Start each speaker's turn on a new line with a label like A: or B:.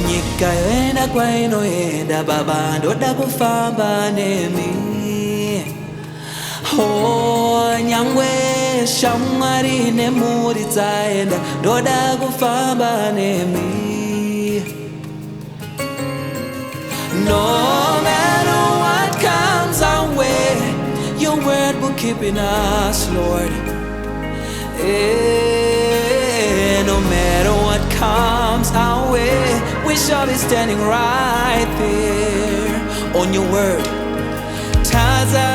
A: Nyika yoenda kwainoenda baba, ndoda kufamba nemi. Oh, nyangwe shamwari nemhuri dzaenda, ndoda kufamba nemi. No matter what comes our way, your word will keep in us, Lord. No matter what comes our way, we shall be standing right there on your word. Taza